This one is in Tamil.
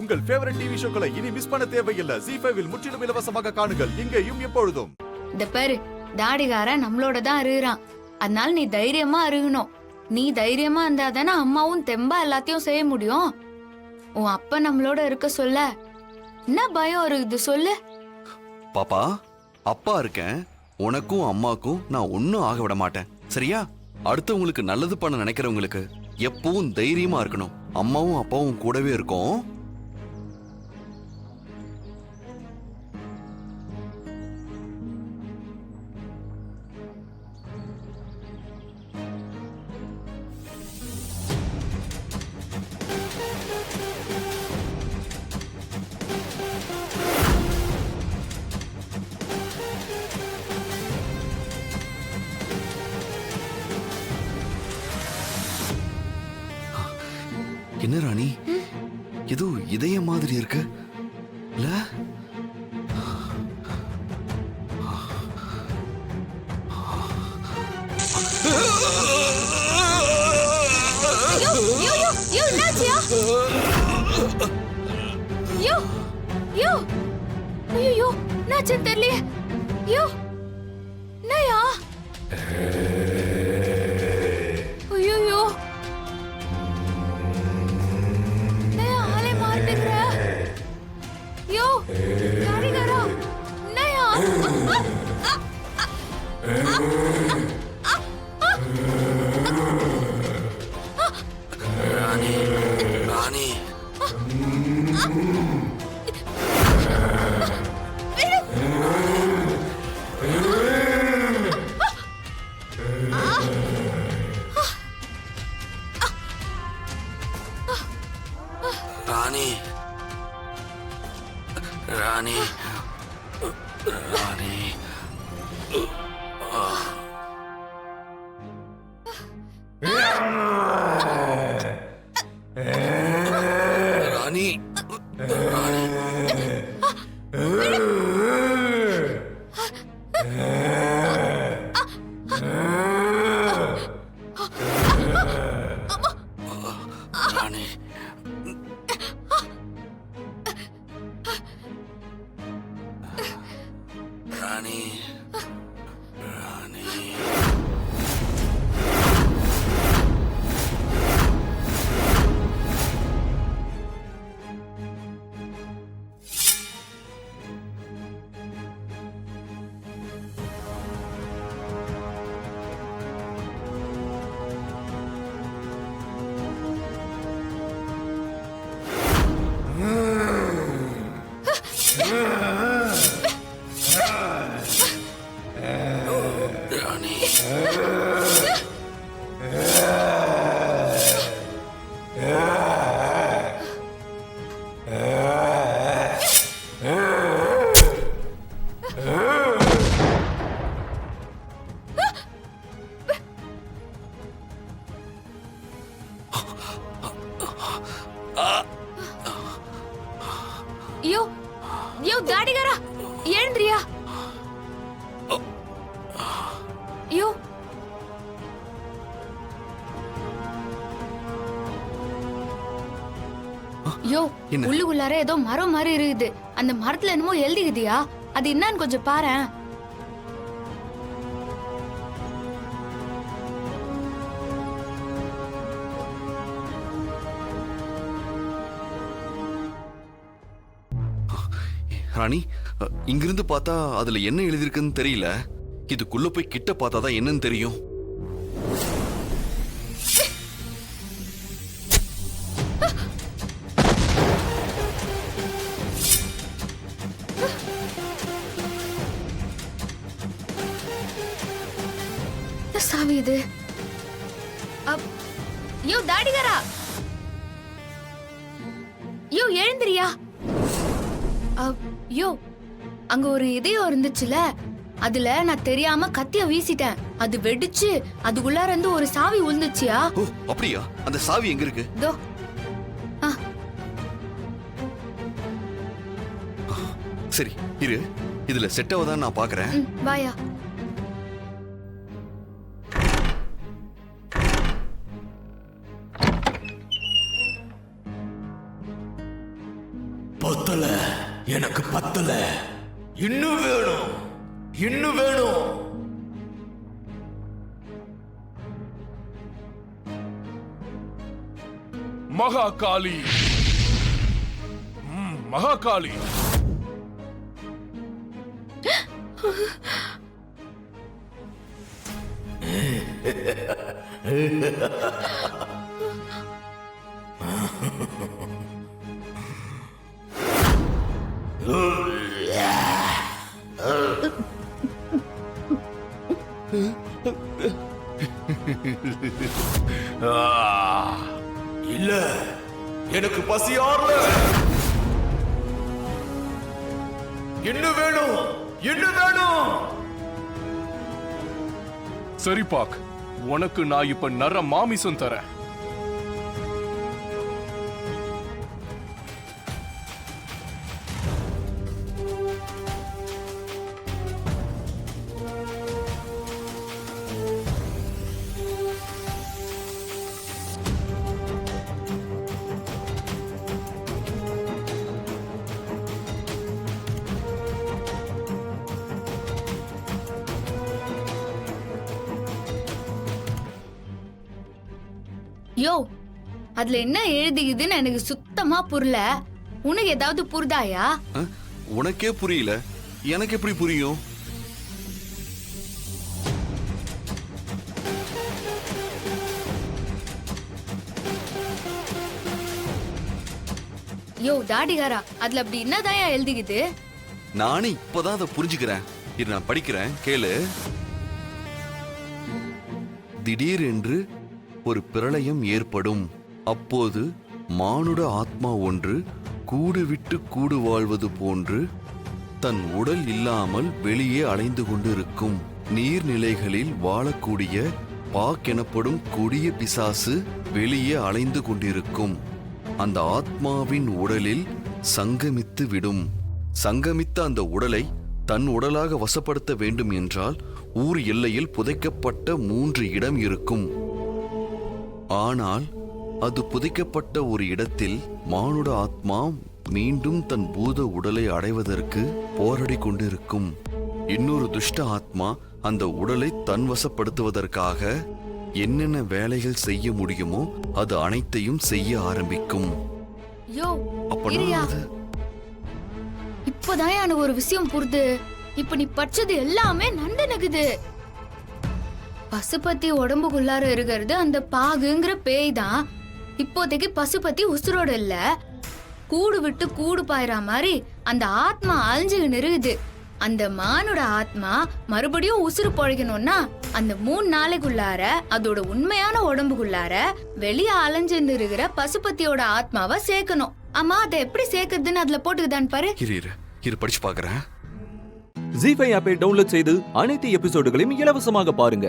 உங்கள் ஃபேவரட் டிவி ஷோக்களை இனி மிஸ் பண்ண தேவையில்லை. ZEE5 இல் முற்றிலும் இலவசமாக காணுங்கள். இங்கேயும் எப்பொழுதும். இந்த பாரு, தாடிகாரன் நம்மளோட தான் அருகுறான். அதனால நீ தைரியமா அருகணும். நீ தைரியமா இருந்தா தானே அம்மாவும் தெம்பா எல்லாத்தையும் செய்ய முடியும். உன் அப்பா நம்மளோட இருக்க சொல்ல என்ன பயம் இருக்குது சொல்லு. பாப்பா, அப்பா இருக்கேன். உனக்கும் அம்மாக்கும் நான் ஒன்னும் ஆக விட மாட்டேன், சரியா? அடுத்தவங்களுக்கு நல்லது பண்ண நினைக்கிறவங்களுக்கு எப்பவும் தைரியமா இருக்கணும். அம்மாவும் அப்பாவும் கூடவே இருக்கும். என்ன ராணி, ஏதோ இதய மாதிரி இருக்கு இல்ல? தெரியலையே. யோ நயா, ஐயோ நயா ஆளே மாட்டிக்கிற. யோ காரிகரா நயா. ராணி, ராணி. ராணி, ராணி, ராணி. ராணி, ராணி. ராணி, ராணி, ராணி. ராணி, யோ யோ தாடிகாரா எழுந்திரியா. யோ யோ என்ன? உள்ளுக்குள்ளார ஏதோ மரம் மாதிரி இருக்குது. அந்த மரத்துல என்னமோ எழுதிக்குதியா, அது என்னன்னு கொஞ்சம் பாரேன். ராணி, இங்கிருந்து பார்த்தா அதுல என்ன எழுதிருக்குன்னு தெரியல. இதுக்குள்ள போய் கிட்ட பார்த்தாதான் என்னன்னு தெரியும். சாவி இது. யோ தாடிகாரா, யோ எழுந்திரியா. யோ அங்க ஒரு இதயம் இருந்துச்சுல, அதுல நான் தெரியாம கத்திய வீசிட்டேன். அது வெடிச்சு அதுக்குள்ளார இருந்து ஒரு சாவி உழுந்துச்சியா. ஓ அப்படியா? அந்த சாவி எங்க இருக்கு? தோ. சரி இரு, இதுல செட் ஆவதான் நான் பாக்குறேன். வாயா. பத்தல, எனக்கு பத்தல. இன்னும் வேணும், இன்னும் வேணும். மகாகாளி, மகாகாளி. இல்ல, எனக்கு பசி ஆறல. இன்னும் வேணும், இன்னும் வேணும். சரி பாக், உனக்கு நான் இப்ப நர மாமிசம் தரேன். யோ, அதுல என்ன எழுதிக்குதுன்னு எனக்கு சுத்தமா புரியல. உனக்கு ஏதாவது புரிதாயா? உனக்கே புரியல, எனக்கு எப்படி புரியும்? யோ தாடிகாரா, அதுல அப்படி என்னதான் எழுதிக்குது? நானே இப்பதான் அதை புரிஞ்சுக்கிறேன். இது நான் படிக்கிறேன், கேளு. திடீரென்று ஒரு பிரளயம் ஏற்படும். அப்போது மானுட ஆத்மா ஒன்று கூடு விட்டு கூடு வாழ்வது போன்று தன் உடல் இல்லாமல் வெளியே அலைந்து கொண்டிருக்கும். நீர்நிலைகளில் வாழக்கூடிய பாக் எனப்படும் கொடிய பிசாசு வெளியே அலைந்து கொண்டிருக்கும். அந்த ஆத்மாவின் உடலில் சங்கமித்து விடும். சங்கமித்த அந்த உடலை தன் உடலாக வசப்படுத்த வேண்டும் என்றால் ஊர் எல்லையில் புதைக்கப்பட்ட 3 இடம் இருக்கும். ஆனால் அது புதைக்கப்பட்ட ஒரு இடத்தில் மானுட ஆத்மா மீண்டும் தன் பூத உடலை அடைவதற்கு போராடி கொண்டிருக்கும். இன்னொரு துஷ்ட ஆத்மா அந்த உடலை தன் வசப்படுத்துவதற்காக என்னென்ன வேலைகள் செய்ய முடியுமோ அது அனைத்தையும் செய்ய ஆரம்பிக்கும். யோ, அப்பனா இரியா. இப்பதான் எனக்கு ஒரு விஷயம் புரியுது. இப்ப நீ படிச்சது எல்லாமே நண்டனுக்குது. பசுபதி உடம்புக்குள்ளார இருக்கிறது அந்த பாகுங்கிற பேய் தான். இப்போதைக்கு பசுபதி உசுரோட இல்ல, கூடு விட்டு கூடு பாயிற மாதிரி அந்த ஆத்மா அழிஞ்சுகின்னு இருக்குது. அந்த மானோட ஆத்மா மறுபடியும் உசுறு பொழைக்கணும்னா அந்த 3 நாளைக்குள்ளார அதோட உண்மையான உடம்புக்குள்ளார வெளியே அலைஞ்சுன்னு இருக்கிற பசுபதியோட ஆத்மாவை சேர்க்கணும். ஆமா, அதை எப்படி சேர்க்கறதுன்னு அதுல போட்டுக்குதான்னு பாரு. இரு படிச்சு பாக்குறேன். ஜீ5 ஆப்பை டவுன்லோட் செய்து அனைத்து எபிசோடுகளையும் இலவசமாக பாருங்க.